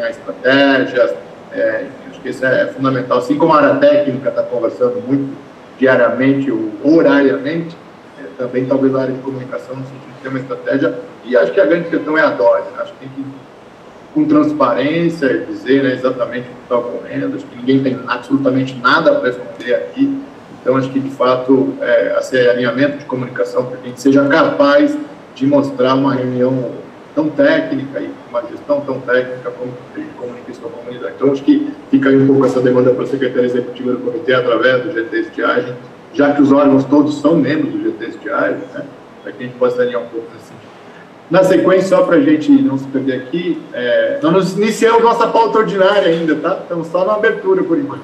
alinhar estratégias, enfim, acho que isso é fundamental. Assim como a área técnica está conversando muito diariamente ou horariamente, também talvez a área de comunicação, no sentido de ter uma estratégia, e acho que a grande questão é a dose, né? Acho que tem que, com transparência, dizer, né, exatamente o que está ocorrendo. Acho que ninguém tem absolutamente nada para esconder aqui. Então, acho que, de fato, esse alinhamento de comunicação, para que a gente seja capaz de mostrar uma reunião tão técnica e uma gestão tão técnica como a gente comunica isso com a comunidade. Então, acho que fica aí um pouco essa demanda para a Secretaria Executiva do Comitê, através do GT Estiagem, já que os órgãos todos são membros do GT Estiagem, né, para que a gente possa alinhar um pouco nesse sentido. Na sequência, só para a gente não se perder aqui, nós iniciamos nossa pauta ordinária ainda, tá? Estamos só na abertura, por enquanto.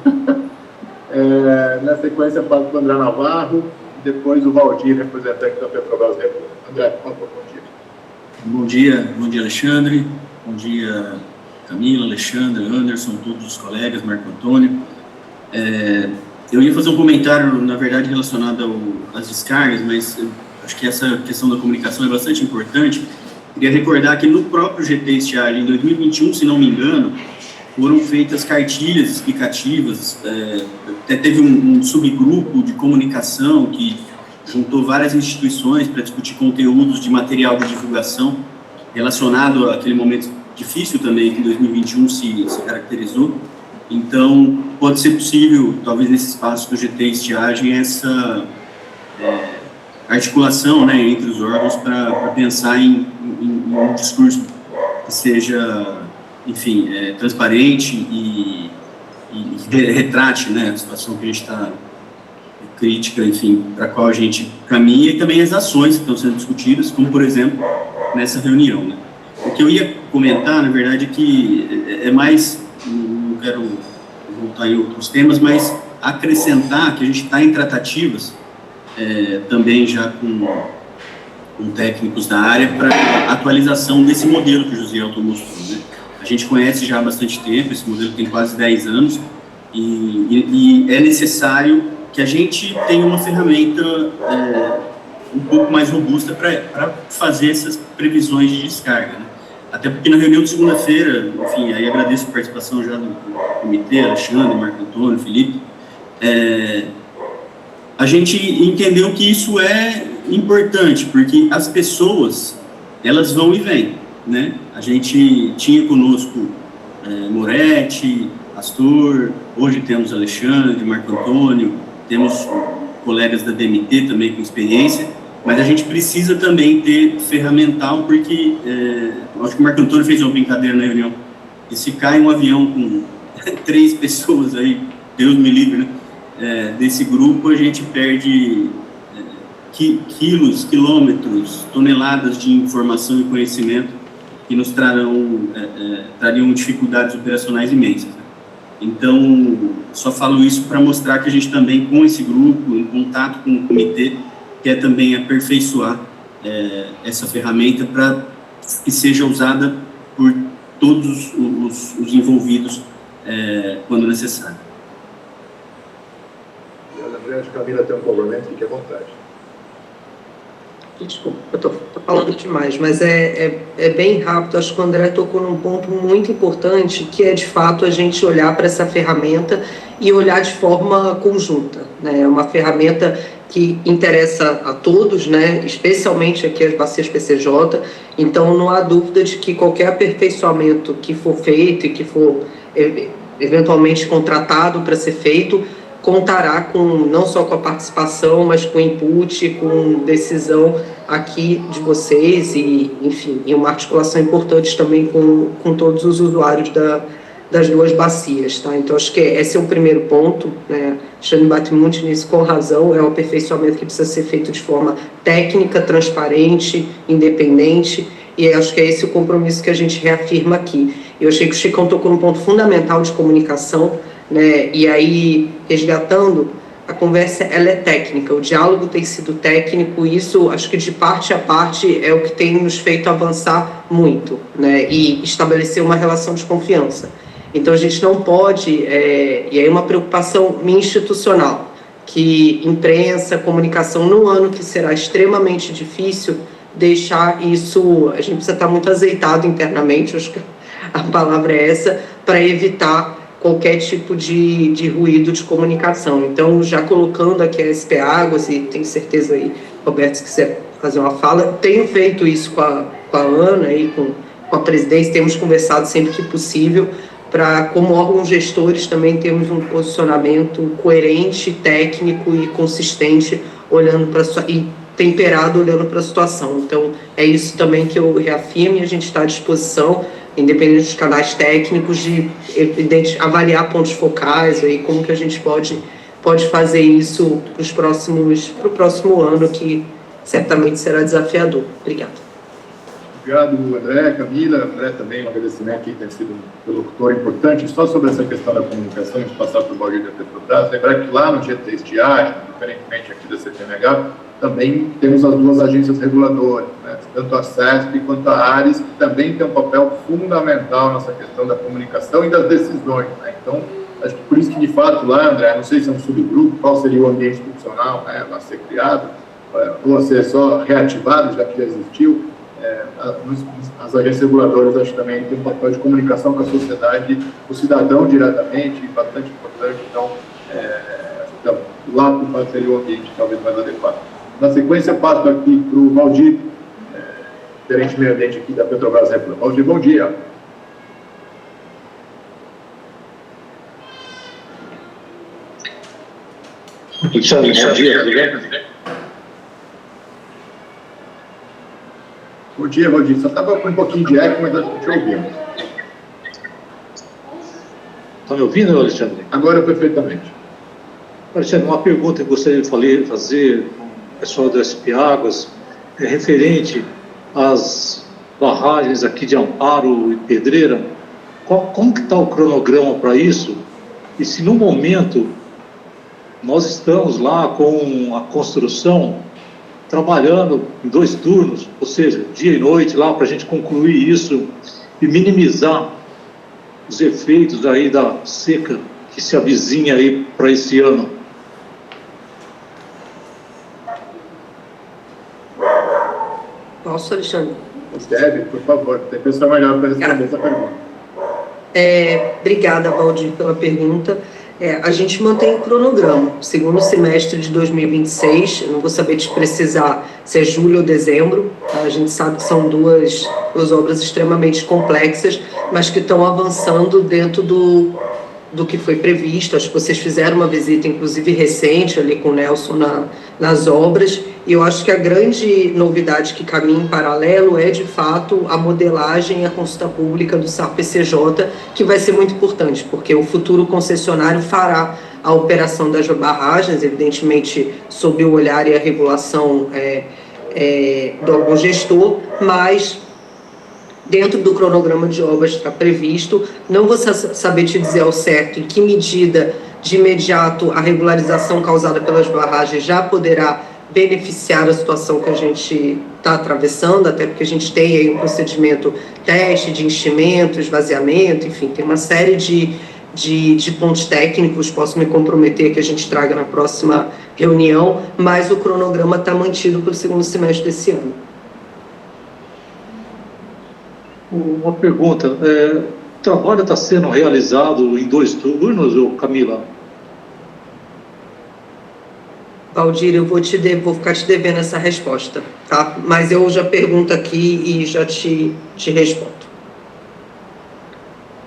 Na sequência, passo para o André Navarro, e depois o Valdir, representante da Petrobras República. André, por favor, bom dia, Alexandre, bom dia, Camila, Alexandre, Anderson, todos os colegas, Marco Antônio. Eu ia fazer um comentário, na verdade, relacionado às descargas, mas acho que essa questão da comunicação é bastante importante. Queria recordar que no próprio GT Estiagem, em 2021, se não me engano, foram feitas cartilhas explicativas, até teve um subgrupo de comunicação que juntou várias instituições para discutir conteúdos de material de divulgação relacionado àquele momento difícil também que em 2021 se caracterizou. Então, pode ser possível, talvez nesse espaço do GT Estiagem, essa articulação, né, entre os órgãos para pensar em um discurso que seja, enfim, transparente e retrate, né, a situação que a gente está crítica, enfim, para a qual a gente caminha, e também as ações que estão sendo discutidas, como, por exemplo, nessa reunião, né. O que eu ia comentar, na verdade, é que é mais, não quero voltar em outros temas, mas acrescentar que a gente está em tratativas, também já com técnicos da área, para atualização desse modelo que o José Elton mostrou, né. A gente conhece já há bastante tempo, esse modelo tem quase 10 anos, e é necessário que a gente tenha uma ferramenta um pouco mais robusta para fazer essas previsões de descarga, né? Até porque na reunião de segunda-feira, enfim, aí agradeço a participação já do comitê, Alexandre, Marco Antônio, Felipe, a gente entendeu que isso é importante, porque as pessoas, elas vão e vêm, né? A gente tinha conosco Moretti, Astor, hoje temos Alexandre, Marco Antônio, temos colegas da DMT também com experiência, mas a gente precisa também ter ferramental, porque acho que o Marco Antônio fez uma brincadeira na reunião, e se cai um avião com 3 pessoas aí, Deus me livre, né? Desse grupo, a gente perde quilos, quilômetros, toneladas de informação e conhecimento que nos trariam dificuldades operacionais imensas, né? Então, só falo isso para mostrar que a gente também, com esse grupo, em contato com o comitê, quer também aperfeiçoar essa ferramenta para que seja usada por todos os envolvidos quando necessário. André, acho que a Camila tem um complemento, fique à vontade. Desculpa, eu estou falando demais, mas é bem rápido. Acho que o André tocou num ponto muito importante, que é, de fato, a gente olhar para essa ferramenta e olhar de forma conjunta, né? É uma ferramenta que interessa a todos, né? Especialmente aqui as bacias PCJ, então não há dúvida de que qualquer aperfeiçoamento que for feito e que for eventualmente contratado para ser feito, contará não só com a participação, mas com input, com decisão aqui de vocês e, enfim, e uma articulação importante também com todos os usuários das 2 bacias, tá? Então, acho que esse é o primeiro ponto, né? Xande bate muito nisso com razão, é um aperfeiçoamento que precisa ser feito de forma técnica, transparente, independente, e acho que é esse o compromisso que a gente reafirma aqui. Eu achei que o Chicão tocou num ponto fundamental de comunicação, né? E aí, resgatando, a conversa ela é técnica, o diálogo tem sido técnico, e isso acho que de parte a parte é o que tem nos feito avançar muito, né? E estabelecer uma relação de confiança. Então a gente não pode, e aí uma preocupação minha institucional, que imprensa, comunicação, num ano que será extremamente difícil, deixar isso, a gente precisa estar muito azeitado internamente, acho que a palavra é essa, para evitar qualquer tipo de ruído de comunicação. Então, já colocando aqui a SP Águas, e tenho certeza aí, Roberto, se quiser fazer uma fala, tenho feito isso com a Ana e com a presidência, temos conversado sempre que possível, para, como órgãos gestores, também termos um posicionamento coerente, técnico e consistente, olhando para e temperado, olhando para a situação. Então, é isso também que eu reafirmo, e a gente está à disposição, independente dos canais técnicos, de avaliar pontos focais, aí, como que a gente pode fazer isso para o próximo ano, que certamente será desafiador. Obrigada. Obrigado, André, Camila. André também, um agradecimento que tem sido um interlocutor importante. Só sobre essa questão da comunicação, de passar para o Valdir da Petrobras, lembrar que lá no GT Estiagem, diferentemente aqui da CPMH, também temos as duas agências reguladoras, né? Tanto a CESP quanto a ARES, que também tem um papel fundamental nessa questão da comunicação e das decisões, né? Então, acho que por isso que, de fato, lá, André, não sei se é um subgrupo, qual seria o ambiente institucional, né, a ser criado, ou a ser só reativado, já que já existiu. As agências reguladoras, acho que também tem um papel de comunicação com a sociedade, o cidadão diretamente, bastante importante. Então, lá por seria o ambiente talvez mais adequado. Na sequência, passo aqui para o Valdir, gerente meio ambiente aqui da Petrobras República. Valdir, bom dia. Bom dia, tudo bem? Bom dia, Valdir. Só estava com um pouquinho de eco, mas acho que te ouvimos. Está me ouvindo, Alexandre? Agora, perfeitamente. Alexandre, uma pergunta que eu gostaria de fazer com o pessoal do SP Águas, referente às barragens aqui de Amparo e Pedreira. Como que está o cronograma para isso? E se no momento nós estamos lá com a construção trabalhando em 2 turnos, ou seja, dia e noite lá, para a gente concluir isso e minimizar os efeitos aí da seca que se avizinha aí para esse ano. Posso, Alexandre? Deve, por favor, tem pessoa melhor para responder essa pergunta. Obrigada, Valdir, pela pergunta. A gente mantém o cronograma. Segundo semestre de 2026, eu não vou saber te precisar se é julho ou dezembro, tá? A gente sabe que são duas obras extremamente complexas, mas que estão avançando dentro do que foi previsto. Acho que vocês fizeram uma visita, inclusive recente, ali com o Nelson nas obras, e eu acho que a grande novidade que caminha em paralelo é, de fato, a modelagem e a consulta pública do SAP-PCJ, que vai ser muito importante, porque o futuro concessionário fará a operação das barragens, evidentemente, sob o olhar e a regulação do órgão gestor, mas dentro do cronograma de obras está previsto. Não vou saber te dizer ao certo em que medida, de imediato, a regularização causada pelas barragens já poderá beneficiar a situação que a gente está atravessando, até porque a gente tem aí um procedimento teste de enchimento, esvaziamento, enfim, tem uma série de pontos técnicos, posso me comprometer que a gente traga na próxima reunião, mas o cronograma está mantido para o segundo semestre desse ano. Uma pergunta, o trabalho está sendo realizado em 2 turnos, Camila? Valdir, eu vou ficar te devendo essa resposta, tá? Mas eu já pergunto aqui e já te respondo.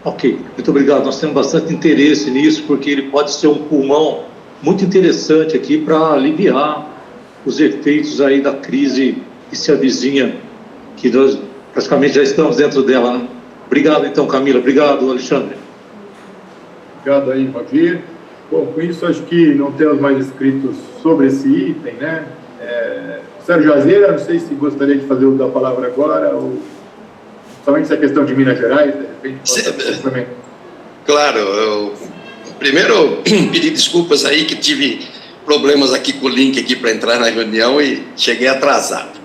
Ok, muito obrigado. Nós temos bastante interesse nisso, porque ele pode ser um pulmão muito interessante aqui para aliviar os efeitos aí da crise que se avizinha, que nós praticamente já estamos dentro dela, né? Obrigado, então, Camila. Obrigado, Alexandre. Obrigado aí, Valdir. Bom, com isso, acho que não temos mais inscritos sobre esse item, né? Sérgio Azeira, não sei se gostaria de fazer uso da palavra agora, ou somente essa questão de Minas Gerais, de repente, Claro, eu primeiro pedir desculpas aí que tive problemas aqui com o link aqui para entrar na reunião e cheguei atrasado.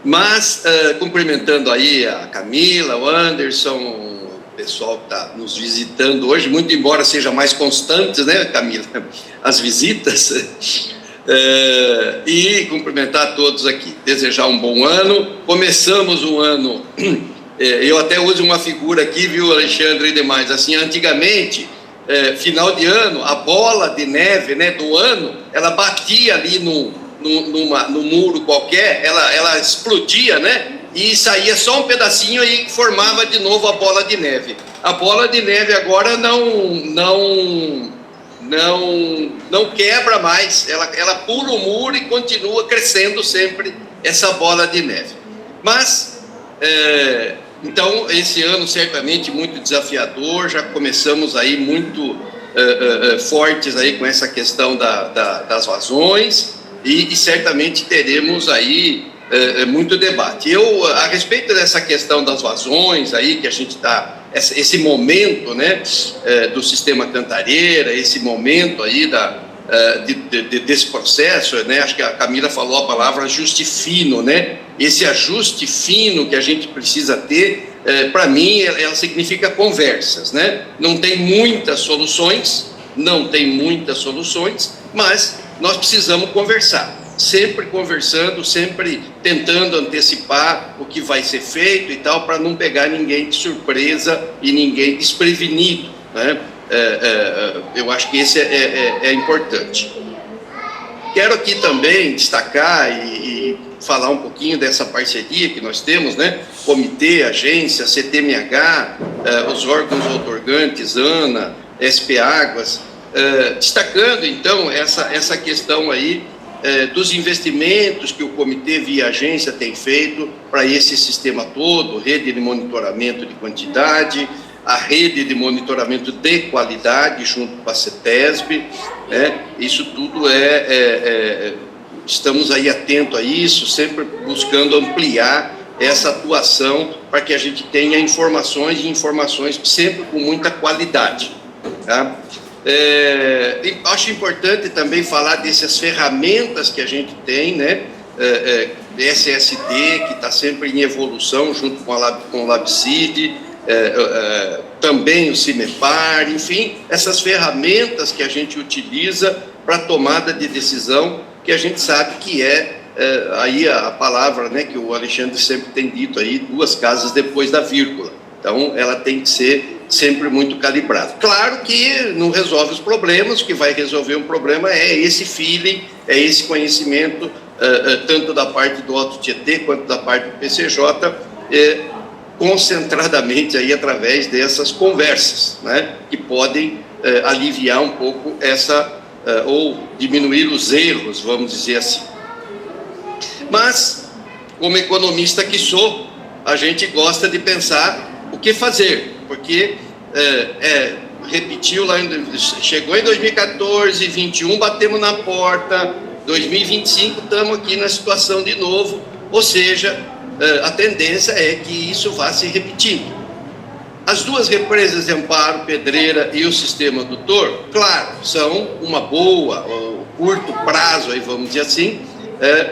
Mas, cumprimentando aí a Camila, o Anderson, o pessoal que está nos visitando hoje, muito embora seja mais constantes, né, Camila, as visitas, e cumprimentar a todos aqui, desejar um bom ano. Começamos um ano Eu até uso uma figura aqui, viu, Alexandre, e demais, assim, antigamente, final de ano, a bola de neve, né, do ano, ela batia ali no muro qualquer, ela explodia, né, e saía só um pedacinho e formava de novo a bola de neve. A bola de neve agora não quebra mais, ela pula o muro e continua crescendo sempre essa bola de neve. Mas, então, esse ano certamente muito desafiador, já começamos aí muito fortes aí com essa questão das vazões e certamente teremos aí muito debate. A respeito dessa questão das vazões aí, que a gente está, esse momento, né, do sistema Cantareira, esse momento aí desse processo, né, acho que a Camila falou a palavra ajuste fino, né, esse ajuste fino que a gente precisa ter, para mim, ela significa conversas, né, não tem muitas soluções, mas nós precisamos conversar, sempre conversando, sempre tentando antecipar o que vai ser feito e tal, para não pegar ninguém de surpresa e ninguém desprevenido, né? Eu acho que esse é importante. Quero aqui também destacar e falar um pouquinho dessa parceria que nós temos, né? Comitê, agência, CTMH, os órgãos outorgantes, ANA, SP Águas, destacando então essa questão aí dos investimentos que o comitê via agência tem feito para esse sistema todo, rede de monitoramento de quantidade, a rede de monitoramento de qualidade junto com a CETESB, né? Isso tudo estamos aí atentos a isso, sempre buscando ampliar essa atuação para que a gente tenha informações sempre com muita qualidade, tá? Acho importante também falar dessas ferramentas que a gente tem, né? SSD, que está sempre em evolução junto com o LabCid, também o CIMEPAR, enfim, essas ferramentas que a gente utiliza para tomada de decisão, que a gente sabe que aí a palavra, né, que o Alexandre sempre tem dito aí, 2 casas depois da vírgula. Então, ela tem que ser sempre muito calibrada. Claro que não resolve os problemas, o que vai resolver um problema é esse feeling, é esse conhecimento, tanto da parte do Alto Tietê quanto da parte do PCJ, concentradamente aí através dessas conversas, né, que podem aliviar um pouco ou diminuir os erros, vamos dizer assim. Mas, como economista que sou, a gente gosta de pensar o que fazer, porque repetiu lá, chegou em 2014, 2021, batemos na porta, 2025 estamos aqui na situação de novo, ou seja, a tendência é que isso vá se repetindo. As 2 represas de Amparo, Pedreira e o sistema adutor, claro, são uma boa, ou curto prazo, aí vamos dizer assim,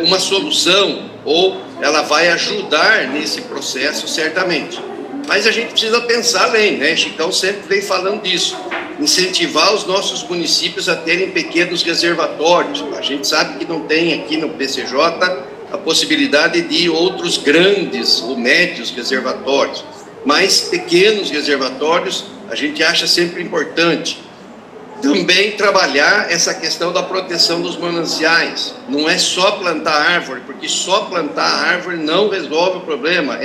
uma solução, ou ela vai ajudar nesse processo, certamente. Mas a gente precisa pensar além, né? Chicão sempre vem falando disso, incentivar os nossos municípios a terem pequenos reservatórios. A gente sabe que não tem aqui no PCJ a possibilidade de outros grandes ou médios reservatórios, mas pequenos reservatórios a gente acha sempre importante. Também trabalhar essa questão da proteção dos mananciais. Não é só plantar árvore, porque só plantar árvore não resolve o problema.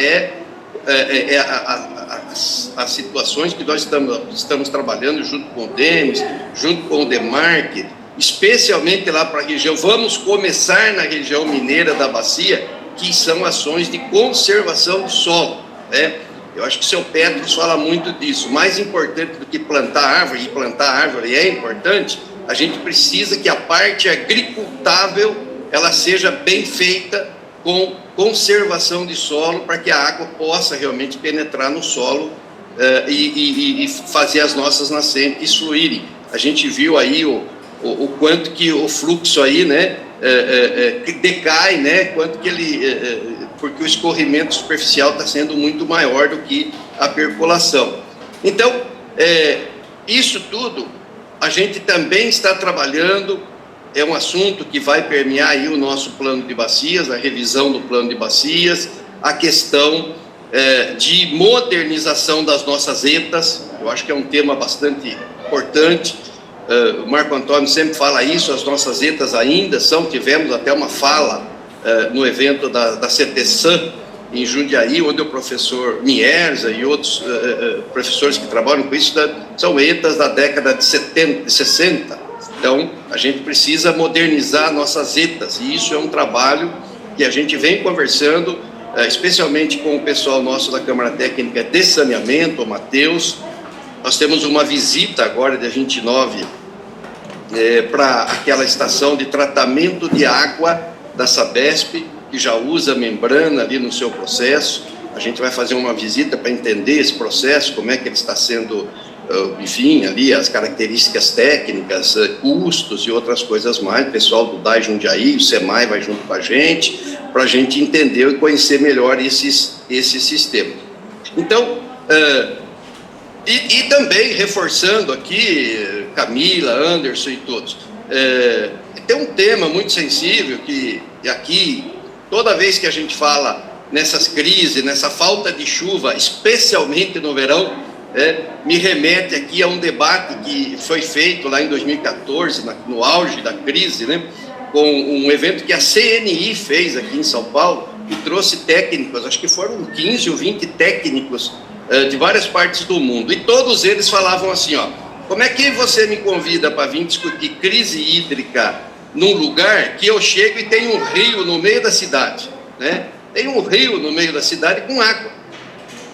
As situações que nós estamos trabalhando junto com o DEMES, junto com o DEMARC, especialmente lá para a região, vamos começar na região mineira da Bacia, que são ações de conservação do solo, né? Eu acho que o seu Petros fala muito disso. Mais importante do que plantar árvore, e plantar árvore é importante, a gente precisa que a parte agricultável ela seja bem feita com conservação de solo, para que a água possa realmente penetrar no solo e fazer as nossas nascentes fluírem. A gente viu aí o quanto que o fluxo aí, né, decai, né, quanto que porque o escorrimento superficial está sendo muito maior do que a percolação. Então, isso tudo a gente também está trabalhando, é um assunto que vai permear aí o nosso plano de bacias, a revisão do plano de bacias, a questão de modernização das nossas ETAs. Eu acho que é um tema bastante importante. O Marco Antônio sempre fala isso, as nossas ETAs ainda tivemos até uma fala no evento da CTSAM, em Jundiaí, onde o professor Mierza e outros professores que trabalham com isso são ETAs da década de 60. Então, a gente precisa modernizar nossas ETAs, e isso é um trabalho que a gente vem conversando, especialmente com o pessoal nosso da Câmara Técnica de Saneamento, o Matheus. Nós temos uma visita agora, dia 29, para aquela estação de tratamento de água da Sabesp, que já usa membrana ali no seu processo. A gente vai fazer uma visita para entender esse processo, como é que ele está sendo, enfim, ali as características técnicas, custos e outras coisas mais. O pessoal do DAI Jundiaí, o SEMAI vai junto com a gente, para a gente entender e conhecer melhor esse sistema. Então, e também reforçando aqui, Camila, Anderson e todos, tem um tema muito sensível que aqui, toda vez que a gente fala nessas crises, nessa falta de chuva, especialmente no verão, me remete aqui a um debate que foi feito lá em 2014, no auge da crise, né, com um evento que a CNI fez aqui em São Paulo, e trouxe técnicos, acho que foram 15 ou 20 técnicos de várias partes do mundo, e todos eles falavam assim, ó, como é que você me convida para vir discutir crise hídrica num lugar que eu chego e tem um rio no meio da cidade, né? Tem um rio no meio da cidade com água.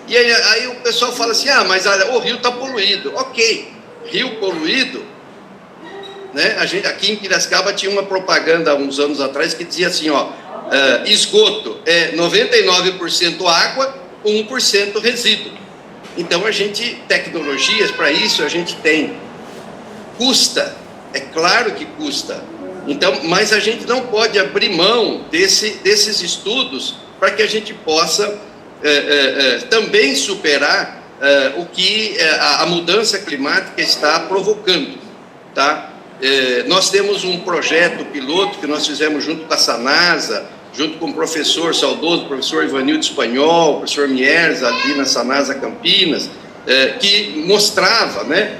E aí o pessoal fala assim, mas o rio está poluído. Ok, rio poluído, né? A gente, aqui em Piracicaba tinha uma propaganda há uns anos atrás que dizia assim, esgoto é 99% água, 1% resíduo. Então tecnologias para isso a gente tem. Custa, é claro que custa. Então, mas a gente não pode abrir mão desses estudos para que a gente possa também superar o que a mudança climática está provocando, tá? Nós temos um projeto piloto que nós fizemos junto com a Sanasa, junto com o professor saudoso, professor Ivanildo Espanhol, professor Mierza, ali na Sanasa Campinas, que mostrava, né,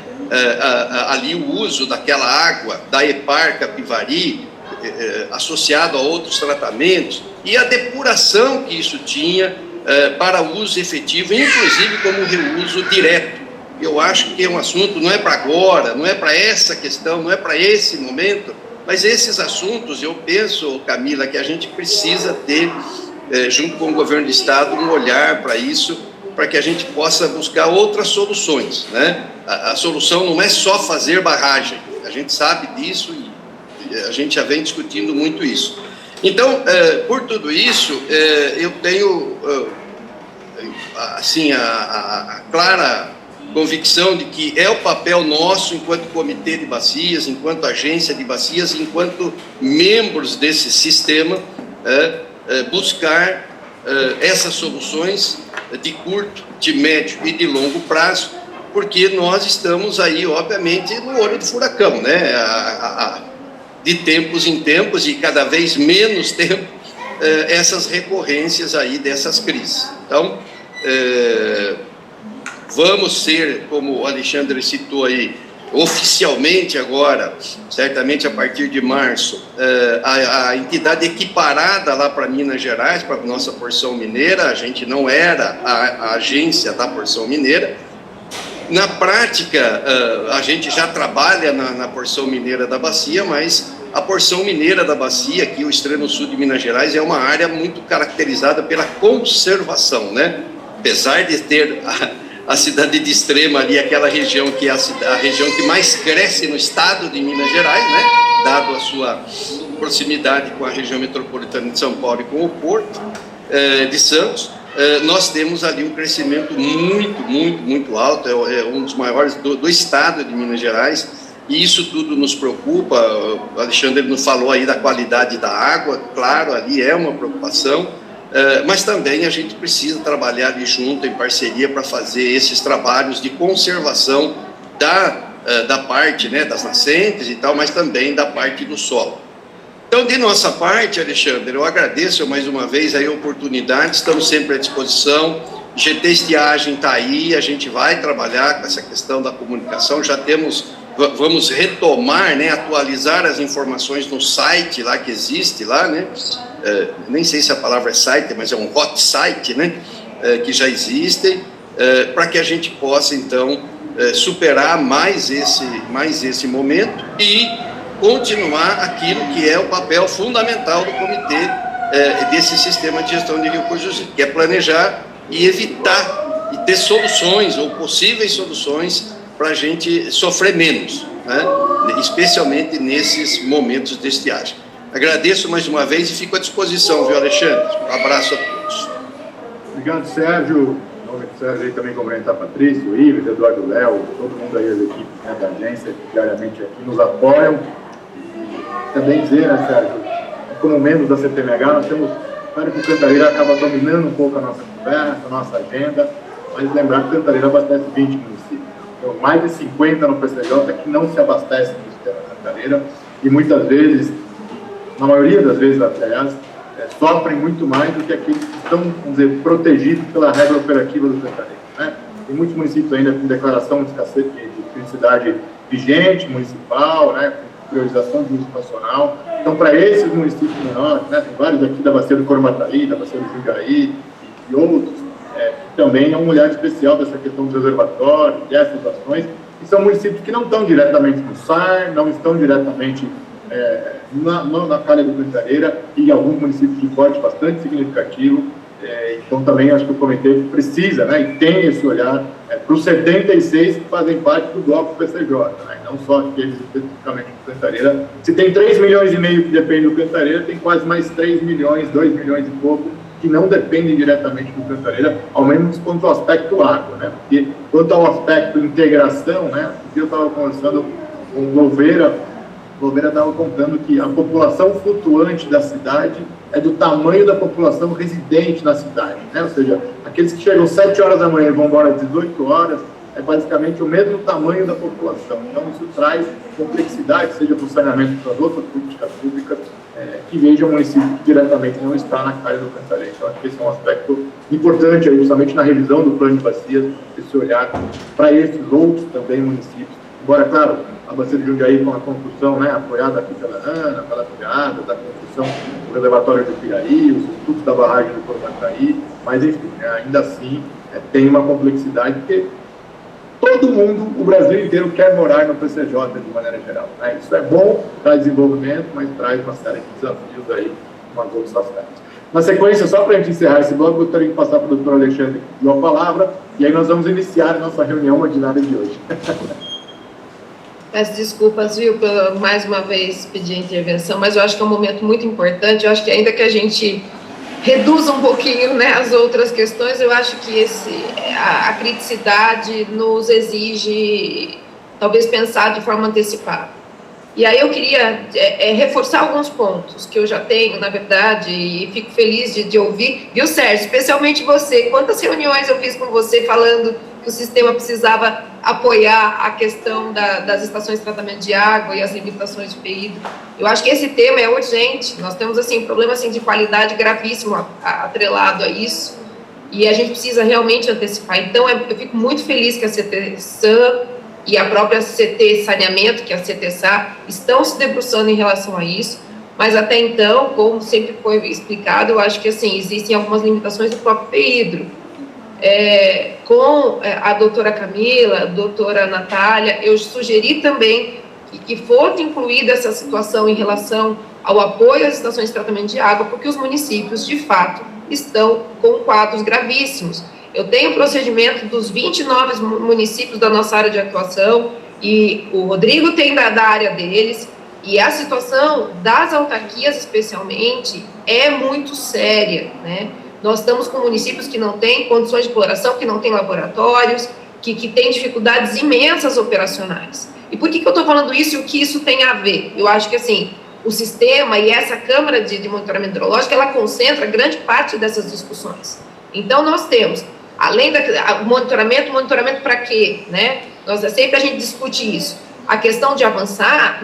ali o uso daquela água da EPAR Capivari, associado a outros tratamentos, e a depuração que isso tinha para uso efetivo, inclusive como reuso direto. Eu acho que é um assunto, não é para agora, não é para essa questão, não é para esse momento, mas esses assuntos, eu penso, Camila, que a gente precisa ter, junto com o governo do Estado, um olhar para isso, para que a gente possa buscar outras soluções, né? A solução não é só fazer barragem, a gente sabe disso e a gente já vem discutindo muito isso. Então, por tudo isso, eu tenho, assim, a clara convicção de que é o papel nosso, enquanto comitê de bacias, enquanto agência de bacias, enquanto membros desse sistema, buscar essas soluções de curto, de médio e de longo prazo, porque nós estamos aí, obviamente, no olho do furacão, né? De tempos em tempos e cada vez menos tempo, essas recorrências aí dessas crises. Então, vamos ser, como o Alexandre citou aí, oficialmente agora, certamente a partir de março, a entidade equiparada lá para Minas Gerais, para a nossa porção mineira. A gente não era a agência da porção mineira. Na prática, a gente já trabalha na porção mineira da bacia, mas a porção mineira da bacia, aqui o extremo sul de Minas Gerais, é uma área muito caracterizada pela conservação, né? Apesar de ter a cidade de Extrema ali, aquela região que é a região que mais cresce no estado de Minas Gerais, né? Dado a sua proximidade com a região metropolitana de São Paulo e com o Porto de Santos, nós temos ali um crescimento muito alto, é um dos maiores do estado de Minas Gerais, e isso tudo nos preocupa. O Alexandre nos falou aí da qualidade da água, claro, ali é uma preocupação, mas também a gente precisa trabalhar ali junto, em parceria, para fazer esses trabalhos de conservação da parte, né, das nascentes e tal, mas também da parte do solo. Então, de nossa parte, Alexandre, eu agradeço mais uma vez aí a oportunidade, estamos sempre à disposição. GT Estiagem está aí, a gente vai trabalhar com essa questão da comunicação, vamos retomar, né, atualizar as informações no site lá que existe lá, né, nem sei se a palavra é site, mas é um hot site, né, que já existem, para que a gente possa, então, superar mais esse momento e continuar aquilo que é o papel fundamental do comitê desse sistema de gestão de recursos, que é planejar e evitar e ter soluções ou possíveis soluções para a gente sofrer menos, né? Especialmente nesses momentos de estiagem. Agradeço mais uma vez e fico à disposição, viu, Alexandre? Um abraço a todos. Obrigado, Sérgio. Em nome do Sérgio, aí também cumprimentar Patrício, o Ives, Eduardo Léo, todo mundo aí, as equipes, né, da agência, que diariamente aqui nos apoiam. E também dizer, né, Sérgio, como membros da CTMH, nós temos, claro que o Cantareira acaba dominando um pouco a nossa conversa, a nossa agenda, mas lembrar que o Cantareira abastece 20 municípios. Então, mais de 50 no PCJ que não se abastecem do sistema Cantareira e muitas vezes, na maioria das vezes, aliás, sofrem muito mais do que aqueles que estão, vamos dizer, protegidos pela regra operativa do Cantareira, né? Tem muitos municípios ainda com declaração de escassez de criticidade vigente, municipal, né, com priorização de uso nacional. Então, para esses municípios menores, né, tem vários aqui da Bacia do Corumataí, da Bacia do Jundiaí e outros, também é um olhar especial dessa questão dos reservatórios, dessas ações, que são municípios que não estão diretamente no SAR, não estão diretamente na calha do Cantareira, e alguns municípios de porte bastante significativo. Então, também acho que o comitê precisa, né, e tem esse olhar para os 76 que fazem parte do bloco PCJ, né, não só aqueles especificamente do Cantareira. Se tem 3,5 milhões que dependem do Cantareira, tem quase mais 3 milhões, 2 milhões e pouco, que não dependem diretamente do Cantareira, ao menos quanto ao aspecto água, né? Porque quanto ao aspecto integração, né? Eu estava conversando com o Louveira estava contando que a população flutuante da cidade é do tamanho da população residente na cidade, né? Ou seja, aqueles que chegam às 7 horas da manhã e vão embora às 18 horas, é basicamente o mesmo tamanho da população. Então, isso traz complexidade, seja para o saneamento para as outras políticas públicas, que veja o município que diretamente não está na calha do Cantareira. Então, acho que esse é um aspecto importante, aí, justamente na revisão do plano de bacias, esse olhar para esses outros também municípios. Embora, claro, a Bacia do Jundiaí com a construção, né, apoiada aqui pela ANA, pela Piada, da construção do reservatório do Piraí, os estudos da barragem do Corumataí, mas, enfim, ainda assim, tem uma complexidade, porque todo mundo, o Brasil inteiro, quer morar no PCJ de maneira geral, né? Isso é bom, traz desenvolvimento, mas traz uma série de desafios aí, umas outros aspectos. Na sequência, só para a gente encerrar esse bloco, eu gostaria de passar para o doutor Alexandre que deu a palavra, e aí nós vamos iniciar a nossa reunião ordinária de hoje. Peço desculpas, viu, por mais uma vez pedir a intervenção, mas eu acho que é um momento muito importante. Eu acho que ainda que a gente reduza um pouquinho, né, as outras questões, eu acho que a criticidade nos exige, talvez, pensar de forma antecipada. E aí eu queria reforçar alguns pontos que eu já tenho, na verdade, e fico feliz de ouvir, viu, Sérgio? Especialmente você. Quantas reuniões eu fiz com você falando que o sistema precisava apoiar a questão das estações de tratamento de água e as limitações de PI. Eu acho que esse tema é urgente. Nós temos, assim, um problema, assim, de qualidade gravíssimo atrelado a isso, e a gente precisa realmente antecipar. Então, eu fico muito feliz que a CT-SAN e a própria CT Saneamento, que é a CT-SA, estão se debruçando em relação a isso, mas até então, como sempre foi explicado, eu acho que, assim, existem algumas limitações do próprio PEIDRO. Com a doutora Camila, a doutora Natália, eu sugeri também que fosse incluída essa situação em relação ao apoio às estações de tratamento de água, porque os municípios, de fato, estão com quadros gravíssimos. Eu tenho o procedimento dos 29 municípios da nossa área de atuação, e o Rodrigo tem da área deles, e a situação das autarquias, especialmente, é muito séria, né? Nós estamos com municípios que não têm condições de exploração, que não têm laboratórios, que têm dificuldades imensas operacionais. E por que eu estou falando isso e o que isso tem a ver? Eu acho que, assim, o sistema e essa Câmara de Monitoramento Hidrológico, ela concentra grande parte dessas discussões. Então, nós temos, além do monitoramento para quê, né? Sempre a gente discute isso. A questão de avançar,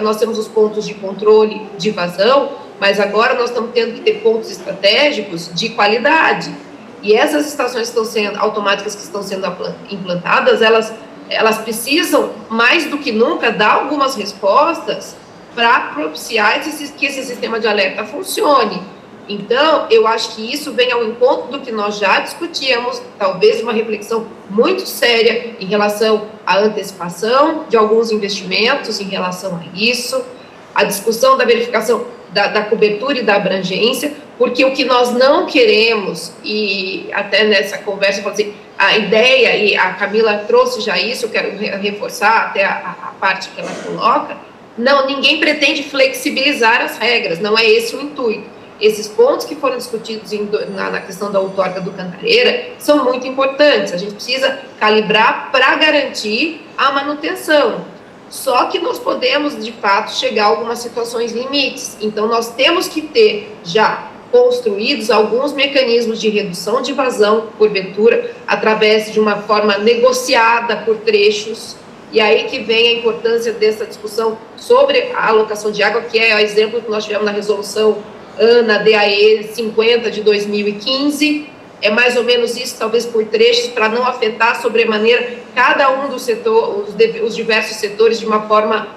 nós temos os pontos de controle de vazão, mas agora nós estamos tendo que ter pontos estratégicos de qualidade. E essas estações automáticas que estão sendo implantadas, elas precisam, mais do que nunca, dar algumas respostas para propiciar que esse sistema de alerta funcione. Então, eu acho que isso vem ao encontro do que nós já discutíamos, talvez uma reflexão muito séria em relação à antecipação de alguns investimentos em relação a isso, a discussão da verificação da cobertura e da abrangência, porque o que nós não queremos, e até nessa conversa, eu falei assim, a ideia, e a Camila trouxe já isso, eu quero reforçar até a parte que ela coloca, não, ninguém pretende flexibilizar as regras, não é esse o intuito. Esses pontos que foram discutidos na questão da outorga do Cantareira são muito importantes, a gente precisa calibrar para garantir a manutenção. Só que nós podemos, de fato, chegar a algumas situações limites. Então, nós temos que ter já construídos alguns mecanismos de redução de vazão, porventura, através de uma forma negociada por trechos. E aí que vem a importância dessa discussão sobre a alocação de água, que é o exemplo que nós tivemos na resolução ANA DAE 50 de 2015, é mais ou menos isso, talvez por trechos, para não afetar sobremaneira cada um dos setores, os diversos setores de uma forma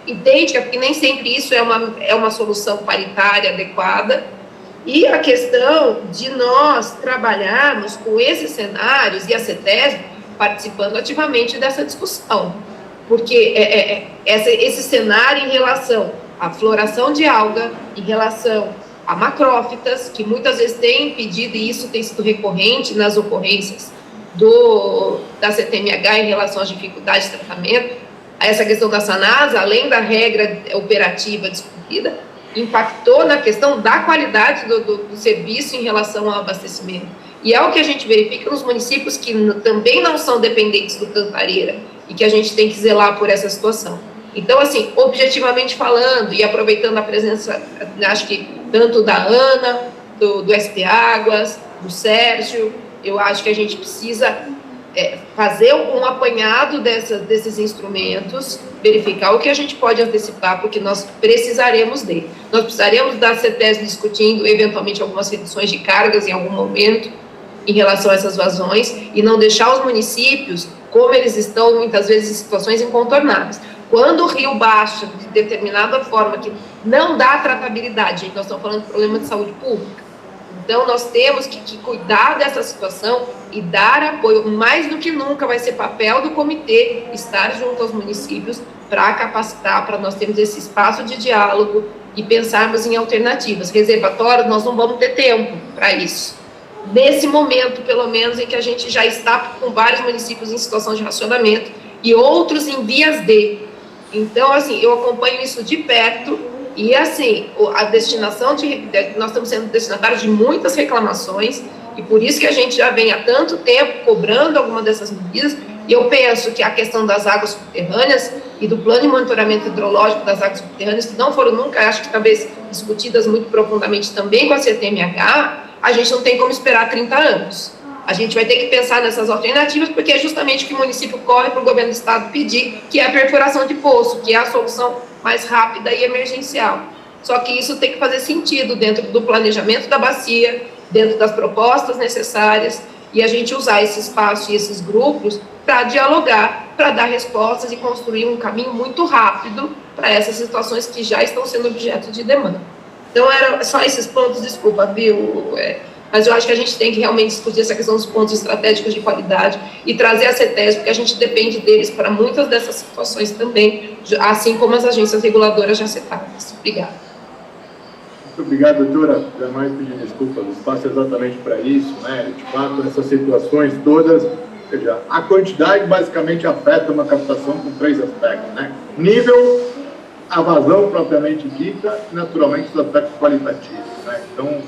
idêntica, porque nem sempre isso é uma solução paritária adequada. E a questão de nós trabalharmos com esses cenários e a CETESB participando ativamente dessa discussão, porque esse cenário em relação à floração de alga, em relação a macrófitas, que muitas vezes têm impedido, e isso tem sido recorrente nas ocorrências da CTMH em relação às dificuldades de tratamento, essa questão da SANASA, além da regra operativa discutida, impactou na questão da qualidade do serviço em relação ao abastecimento. E é o que a gente verifica nos municípios que também não são dependentes do Cantareira e que a gente tem que zelar por essa situação. Então, assim, objetivamente falando e aproveitando a presença, acho que tanto da Ana, do SP Águas, do Sérgio, eu acho que a gente precisa fazer um apanhado desses instrumentos, verificar o que a gente pode antecipar, porque nós precisaremos dele. Nós precisaremos da CETESB discutindo, eventualmente, algumas reduções de cargas em algum momento, em relação a essas vazões, e não deixar os municípios, como eles estão, muitas vezes, em situações incontornáveis. Quando o rio baixa de determinada forma, que não dá tratabilidade, gente, nós estamos falando de problema de saúde pública, então nós temos que cuidar dessa situação e dar apoio, mais do que nunca vai ser papel do comitê estar junto aos municípios para capacitar, para nós termos esse espaço de diálogo e pensarmos em alternativas. Reservatórios, nós não vamos ter tempo para isso. Nesse momento, pelo menos, em que a gente já está com vários municípios em situação de racionamento e outros em vias de. Então, assim, eu acompanho isso de perto e, assim, a destinação nós estamos sendo destinatários de muitas reclamações e por isso que a gente já vem há tanto tempo cobrando alguma dessas medidas. E eu penso que a questão das águas subterrâneas e do plano de monitoramento hidrológico das águas subterrâneas, que não foram nunca, acho que talvez discutidas muito profundamente também com a CTMH, a gente não tem como esperar 30 anos. A gente vai ter que pensar nessas alternativas, porque é justamente o que o município corre para o governo do estado pedir, que é a perfuração de poço, que é a solução mais rápida e emergencial. Só que isso tem que fazer sentido dentro do planejamento da bacia, dentro das propostas necessárias, e a gente usar esse espaço e esses grupos para dialogar, para dar respostas e construir um caminho muito rápido para essas situações que já estão sendo objeto de demanda. Então, era só esses pontos, desculpa, viu? Mas eu acho que a gente tem que realmente discutir essa questão dos pontos estratégicos de qualidade e trazer a CETESB, porque a gente depende deles para muitas dessas situações também, assim como as agências reguladoras já citadas. Obrigada. Muito obrigado, doutora. Jamais pedir desculpas, o espaço é exatamente para isso, né? De fato, essas situações todas, veja, a quantidade basicamente afeta uma captação com 3 aspectos, né? Nível, a vazão propriamente dita e, naturalmente, os aspectos qualitativos, né? Então,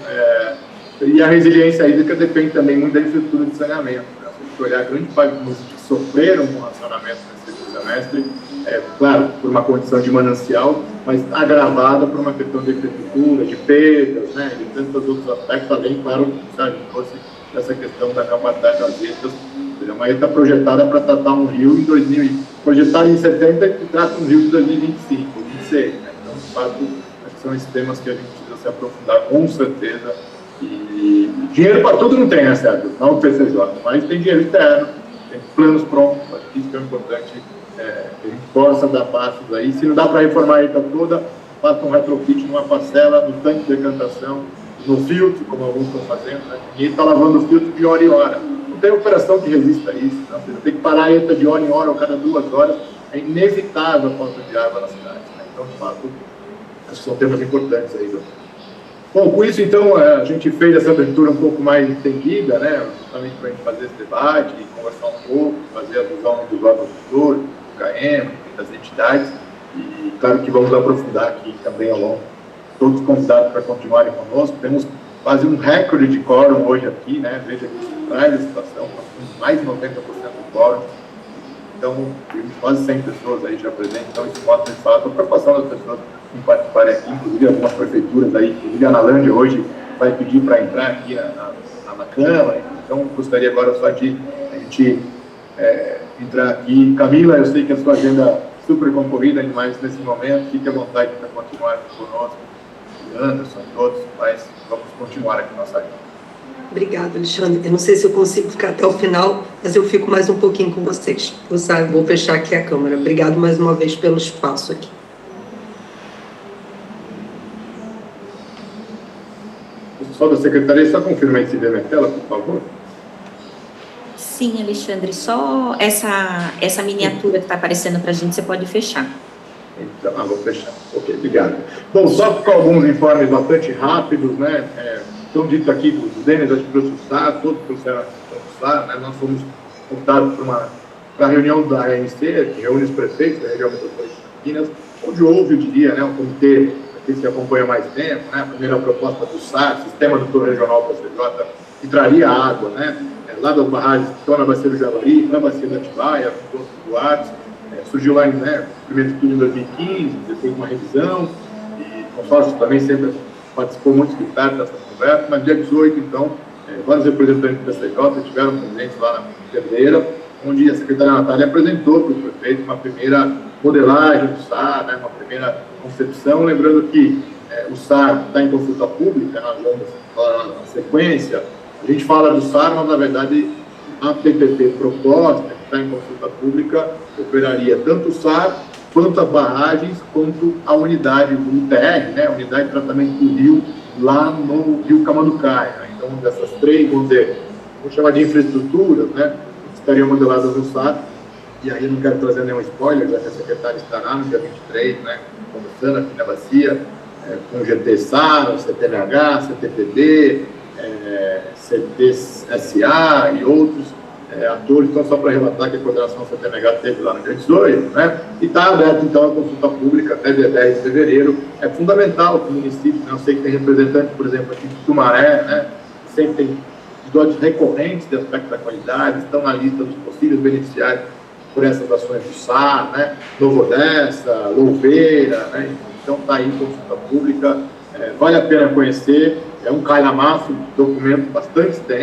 e a resiliência hídrica depende também muito da infraestrutura de saneamento, né? Se a gente olhar a grande parte dos que sofreram com racionamento nesse segundo semestre, claro, por uma condição de manancial, mas agravada por uma questão de infraestrutura, de perdas, né? De tantos outros aspectos, além, claro, que a gente trouxe essa questão da capacidade das redes. A Maia está projetada para tratar um rio em 2000, projetada em 70 e trata um rio de 2025, 2026, né? Então, de fato, são esses temas que a gente precisa se aprofundar, com certeza, E dinheiro para tudo não tem, né, Sérgio? Não o PCJ, mas tem dinheiro externo, tem planos prontos, acho que isso que é importante, que a gente possa dar passos aí. Se não dá para reformar a ETA toda, faça um retrofit numa parcela, no tanque de decantação, no filtro, como alguns estão fazendo, né? Ninguém está lavando o filtro de hora em hora. Não tem operação que resista a isso, né? Você tem que parar a ETA de hora em hora ou cada 2 horas, é inevitável a falta de água na cidade, né? Então, de fato, acho que são temas importantes aí. Bom, com isso, então, a gente fez essa abertura um pouco mais entendida, né, justamente para a gente fazer esse debate, conversar um pouco, fazer a visão do produtor, do KM, das entidades, e claro que vamos aprofundar aqui também ao longo, todos convidados para continuarem conosco. Temos quase um recorde de quórum hoje aqui, né, veja que isso traz a situação, mais de 90% do quórum, então, temos quase 100 pessoas aí já presentes, então isso mostra, de fato, a preocupação das pessoas em participarem aqui, inclusive algumas prefeituras aí, inclusive a Analândia hoje vai pedir para entrar aqui na Câmara, então gostaria agora só de a gente entrar aqui. Camila, eu sei que a sua agenda é super concorrida, mas nesse momento, fique à vontade para continuar conosco, Anderson, todos, mas vamos continuar aqui nossa agenda. Obrigada, Alexandre. Eu não sei se eu consigo ficar até o final, mas eu fico mais um pouquinho com vocês. Vou fechar aqui a câmera. Obrigado mais uma vez pelo espaço aqui. Só da Secretaria, só confirma aí se vê minha tela, por favor. Sim, Alexandre, só essa miniatura que está aparecendo para a gente, você pode fechar. Então, vou fechar. Ok, obrigado. Bom, só com alguns informes bastante rápidos, né? Estão dito aqui dos Denis, acho que trouxe o SAR, todos trouxeram o SAR, né? Nós fomos convidados para a reunião da ANC, que reúne os prefeitos da região metropolitana de Minas, onde houve, eu diria, né, um comitê que se acompanha há mais tempo, né? A primeira proposta do SAR, Sistema Adutor Regional PCJ, que traria água, né? Lá das barragens que estão na Bacia do Javari, na Bacia da Atibaia, no Poço do Duarte, surgiu lá em primeiro estudo em 2015, depois uma revisão, e o consórcio também sempre participou muito de perto dessa conversa, mas dia 18, então, vários representantes do PCJ estiveram presentes lá na Pedreira, onde a secretária Natália apresentou para o prefeito uma primeira modelagem do SAR, né, uma primeira concepção, lembrando que o SAR está em consulta pública, nós vamos falar na sequência, a gente fala do SAR, mas na verdade a PPP proposta, que está em consulta pública, operaria tanto o SAR, quanto as barragens, quanto a unidade do UTR, né, a unidade de tratamento do rio, lá no Rio Camanducaia. Então, dessas três, vamos chamar de infraestruturas, né, estariam modeladas no SAR, e aí eu não quero trazer nenhum spoiler, já que a secretária estará no dia 23, né, conversando aqui na Bacia, com o GT-SAR, o CTNH, CTPD, CTSA e outros atores. Então, só para relatar que a coordenação CTMH teve lá no dia 18, né? E está aberto, então, a consulta pública até dia 10 de fevereiro. É fundamental que o município, né? Eu sei que tem representantes, por exemplo, aqui de Sumaré, né? Sempre tem episódios recorrentes de aspecto da qualidade, estão na lista dos possíveis beneficiários por essas ações do SAR, né? Novo Odessa, Louveira, né? Então, está aí consulta pública. Vale a pena conhecer. É um calhamaço de documento bastante extenso.